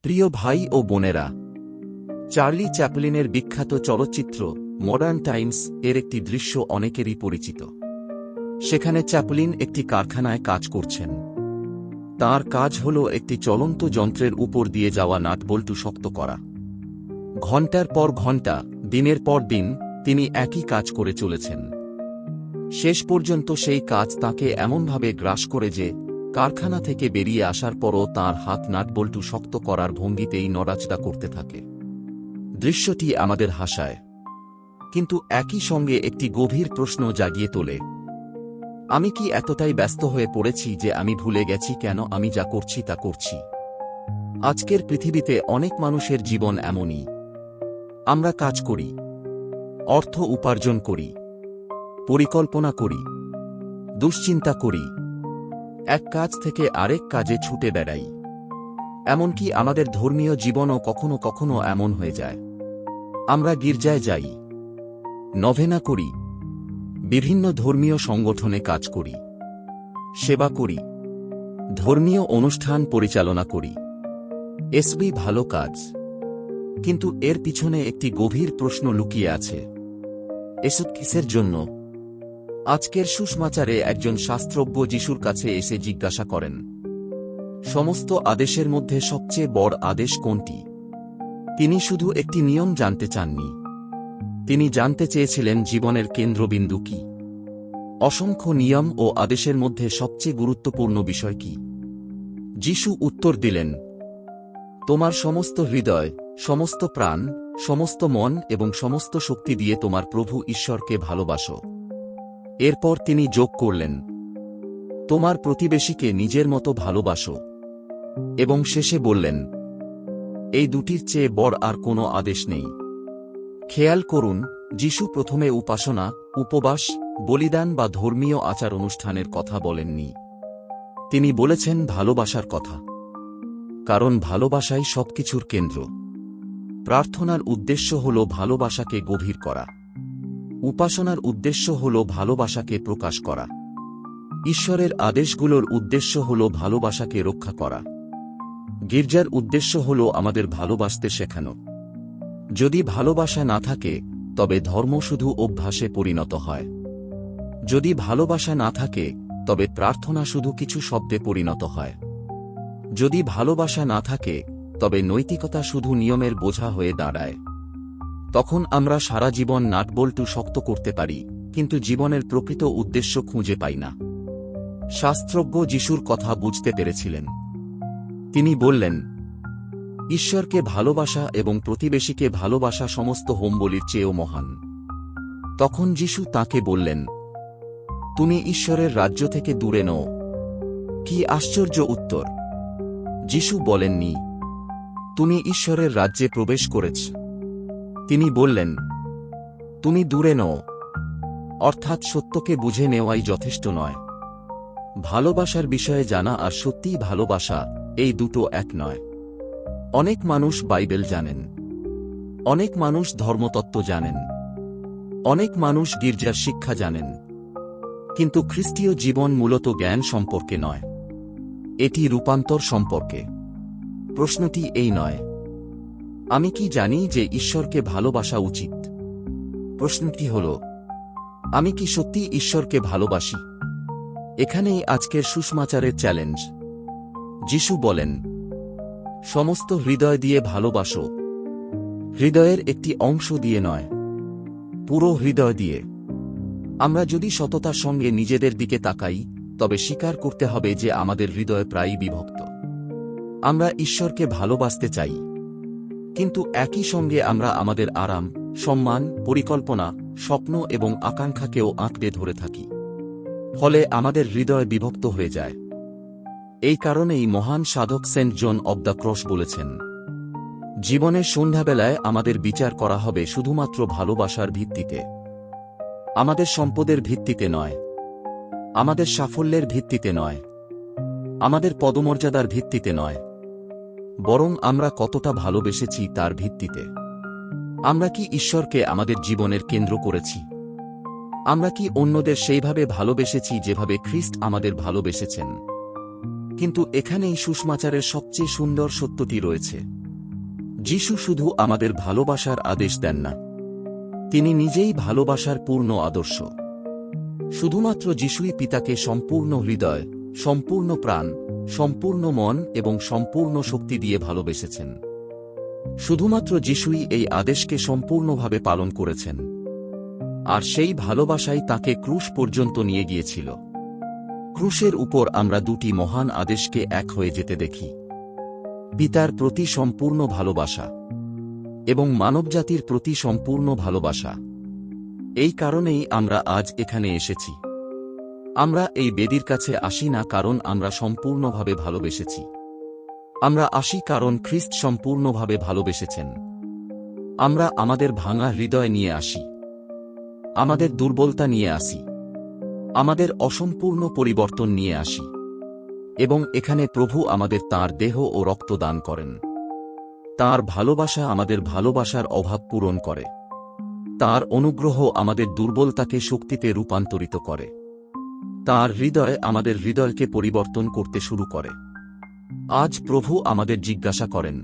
প্রিয় ভাই ও বোনেরা, চার্লি চ্যাপলিনের বিখ্যাত চলচ্চিত্র মডার্ন টাইমস এর একটি দৃশ্য অনেকেরই পরিচিত। সেখানে চ্যাপলিন একটি কারখানায় কাজ করছেন। তার কাজ হল একটি চলন্ত যন্ত্রের উপর দিয়ে যাওয়া নাটবল্টু শক্ত করা। ঘণ্টার পর ঘণ্টা, দিনের পর দিন তিনি একই কাজ করে চলেছেন। শেষ পর্যন্ত সেই কাজ তাকে এমনভাবে গ্রাস করে যে কারখানা থেকে বেরিয়ে আসার পরও তাঁর হাত নাটবল্টু শক্ত করার ভঙ্গিতেই নড়াচড়া করতে থাকে। দৃশ্যটি আমাদের হাসায়, কিন্তু একই সঙ্গে একটি গভীর প্রশ্ন জাগিয়ে তোলে। আমি কি এতটাই ব্যস্ত হয়ে পড়েছি যে আমি ভুলে গেছি কেন আমি যা করছি তা করছি? আজকের পৃথিবীতে অনেক মানুষের জীবন এমনই। আমরা কাজ করি, অর্থ উপার্জন করি, পরিকল্পনা করি, দুশ্চিন্তা করি, এক কাজ থেকে আরেক কাজে ছুটে বেড়াই। এমনকি আমাদের ধর্মীয় জীবনও কখনো কখনো এমন হয়ে যায়। আমরা গির্জায় যাই, নভেনা করি, বিভিন্ন ধর্মীয় সংগঠনে কাজ করি, সেবা করি, ধর্মীয় অনুষ্ঠান পরিচালনা করি। এসবই ভালো কাজ, কিন্তু এর পিছনে একটি গভীর প্রশ্ন লুকিয়ে আছে। এসব কিসের জন্য? আজকের সুসমাচারে একজন শাস্ত্রজ্ঞ যিশুর কাছে এসে জিজ্ঞাসা করেন, সমস্ত আদেশের মধ্যে সবচেয়ে বড় আদেশ কোনটি? তিনি শুধু একটি নিয়ম জানতে চাননি, তিনি জানতে চেয়েছিলেন জীবনের কেন্দ্রবিন্দু কি। অসংখ্য নিয়ম ও আদেশের মধ্যে সবচেয়ে গুরুত্বপূর্ণ বিষয় কি? যিশু উত্তর দিলেন, তোমার সমস্ত হৃদয়, সমস্ত প্রাণ, সমস্ত মন এবং সমস্ত শক্তি দিয়ে তোমার প্রভু ঈশ্বরকে ভালোবাসো। এরপর তিনি যোগ করলেন, তোমার প্রতিবেশীকে নিজের মতো ভালোবাসো। এবং শেষে বললেন, এই দুটির চেয়ে বড় আর কোনো আদেশ নেই। খেয়াল করুন, যিশু প্রথমে উপাসনা, উপবাস, বলিদান বা ধর্মীয় আচার অনুষ্ঠানের কথা বলেননি। তিনি বলেছেন ভালোবাসার কথা। কারণ ভালোবাসাই সবকিছুর কেন্দ্র। প্রার্থনার উদ্দেশ্য হল ভালোবাসাকে গভীর করা। উপাসনার উদ্দেশ্য হল ভালোবাসাকে প্রকাশ করা। ঈশ্বরের আদেশগুলোর উদ্দেশ্য হল ভালোবাসাকে রক্ষা করা। গির্জার উদ্দেশ্য হল আমাদের ভালোবাসতে শেখানো। যদি ভালোবাসা না থাকে, তবে ধর্ম শুধু অভ্যাসে পরিণত হয়। যদি ভালোবাসা না থাকে, তবে প্রার্থনা শুধু কিছু শব্দে পরিণত হয়। যদি ভালোবাসা না থাকে, তবে নৈতিকতা শুধু নিয়মের বোঝা হয়ে দাঁড়ায়। তখন আমরা সারা জীবন নাটবল্টু শক্ত করতে পারি, কিন্তু জীবনের প্রকৃত উদ্দেশ্য খুঁজে পাই না। শাস্ত্রজ্ঞ যিশুর কথা বুঝতে পেরেছিলেন। তিনি বললেন, ঈশ্বরকে ভালোবাসা এবং প্রতিবেশীকে ভালোবাসা সমস্ত হোমবলির চেয়েও মহান। তখন যিশু তাকে বললেন, তুমি ঈশ্বরের রাজ্য থেকে দূরে নও। কি আশ্চর্য উত্তর! যিশু বলেননি, তুমি ঈশ্বরের রাজ্যে প্রবেশ করেছ। তিনি বললেন, তুমি দূরে নও। অর্থাৎ সত্যকে বুঝে নেওয়াই যথেষ্ট নয়। ভালোবাসার বিষয়ে জানা আর সত্যিই ভালোবাসা, এই দুটো এক নয়। অনেক মানুষ বাইবেল জানেন, অনেক মানুষ ধর্মতত্ত্ব জানেন, অনেক মানুষ গির্জার শিক্ষা জানেন, কিন্তু খ্রিস্টীয় জীবন মূলত জ্ঞান সম্পর্কে নয়, এটি রূপান্তর সম্পর্কে। প্রশ্নটি এই নয়, আমি কি জানি যে ঈশ্বরকে ভালোবাসা উচিত? প্রশ্নটি হল, আমি কি সত্যি ঈশ্বরকে ভালোবাসি? এখানেই আজকের সুসমাচারের চ্যালেঞ্জ। যিশু বলেন, সমস্ত হৃদয় দিয়ে ভালোবাসো। হৃদয়ের একটি অংশ দিয়ে নয়, পুরো হৃদয় দিয়ে। আমরা যদি সততার সঙ্গে নিজেদের দিকে তাকাই, তবে স্বীকার করতে হবে যে আমাদের হৃদয় প্রায়ই বিভক্ত। আমরা ঈশ্বরকে ভালোবাসতে চাই, কিন্তু একই সঙ্গে আমরা আমাদের আরাম, সম্মান, পরিকল্পনা, স্বপ্ন এবং আকাঙ্ক্ষাকেও আঁকড়ে ধরে থাকি। ফলে আমাদের হৃদয় বিভক্ত হয়ে যায়। এই কারণেই মহান সাধক Saint John of the Cross বলেছেন, জীবনের সন্ধ্যাবেলায় আমাদের বিচার করা হবে শুধুমাত্র ভালোবাসার ভিত্তিতে। আমাদের সম্পদের ভিত্তিতে নয়, আমাদের সাফল্যের ভিত্তিতে নয়, আমাদের পদমর্যাদার ভিত্তিতে নয়, বরং আমরা কতটা ভালোবেসেছি তার ভিত্তিতে। আমরা কি ঈশ্বরকে আমাদের জীবনের কেন্দ্র করেছি? আমরা কি অন্যদের সেইভাবে ভালোবেসেছি যেভাবে খ্রিস্ট আমাদের ভালোবেসেছেন? কিন্তু এখানেই সুসমাচারের সবচেয়ে সুন্দর সত্যটি রয়েছে। যিশু শুধু আমাদের ভালোবাসার আদেশ দেন না, তিনি নিজেই ভালোবাসার পূর্ণ আদর্শ। শুধুমাত্র যিশুই পিতাকে সম্পূর্ণ হৃদয়, সম্পূর্ণ প্রাণ, সম্পূর্ণ মন এবং সম্পূর্ণ শক্তি দিয়ে ভালোবেসেছেন। শুধুমাত্র যিশুই এই আদেশকে সম্পূর্ণভাবে পালন করেছেন। আর সেই ভালোবাসাই তাকে ক্রুশ পর্যন্ত নিয়ে গিয়েছিল। ক্রুশের উপর আমরা দুটি মহান আদেশকে এক হয়ে যেতে দেখি: পিতার প্রতি সম্পূর্ণ ভালোবাসা এবং মানবজাতির প্রতি সম্পূর্ণ ভালোবাসা। এই কারণেই আমরা আজ এখানে এসেছি। আমরা এই বেদির কাছে আসি না কারণ আমরা সম্পূর্ণভাবে ভালোবেসেছি। আমরা আসি কারণ খ্রিস্ট সম্পূর্ণভাবে ভালোবেসেছেন। আমরা আমাদের ভাঙা হৃদয় নিয়ে আসি, আমাদের দুর্বলতা নিয়ে আসি, আমাদের অসম্পূর্ণ পরিবর্তন নিয়ে আসি, এবং এখানে প্রভু আমাদের তাঁর দেহ ও রক্ত দান করেন। তাঁর ভালোবাসা আমাদের ভালোবাসার অভাব পূরণ করে। তাঁর অনুগ্রহ আমাদের দুর্বলতাকে শক্তিতে রূপান্তরিত করে। তাঁর হৃদয় আমাদের হৃদয়কে পরিবর্তন করতে শুরু করে। আজ প্রভু আমাদের জিজ্ঞাসা করেন,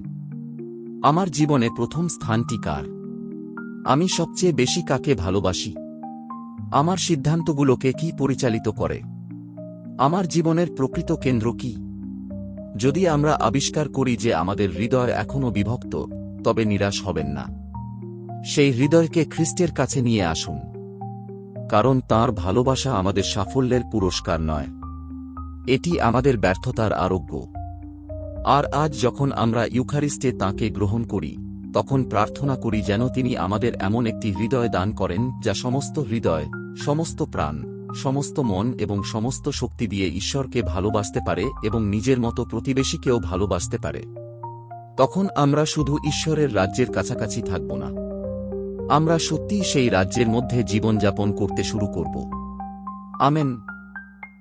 আমার জীবনে প্রথম স্থানটি কার? আমি সবচেয়ে বেশি কাকে ভালোবাসি? আমার সিদ্ধান্তগুলোকে কি পরিচালিত করে? আমার জীবনের প্রকৃত কেন্দ্র কি? যদি আমরা আবিষ্কার করি যে আমাদের হৃদয় এখনও বিভক্ত, তবে নিরাশ হবেন না। সেই হৃদয়কে খ্রিস্টের কাছে নিয়ে আসুন, কারণ তাঁর ভালোবাসা আমাদের সাফল্যের পুরস্কার নয়, এটি আমাদের ব্যর্থতার আরোগ্য। আর আজ যখন আমরা ইউখারিস্টে তাঁকে গ্রহণ করি, তখন প্রার্থনা করি যেন তিনি আমাদের এমন একটি হৃদয় দান করেন যা সমস্ত হৃদয়, সমস্ত প্রাণ, সমস্ত মন এবং সমস্ত শক্তি দিয়ে ঈশ্বরকে ভালোবাসতে পারে এবং নিজের মতো প্রতিবেশীকেও ভালোবাসতে পারে। তখন আমরা শুধু ঈশ্বরের রাজ্যের কাছাকাছি থাকব না, আমরা সত্যিই সেই রাজ্যের মধ্যে জীবনযাপন করতে শুরু করব। আমেন।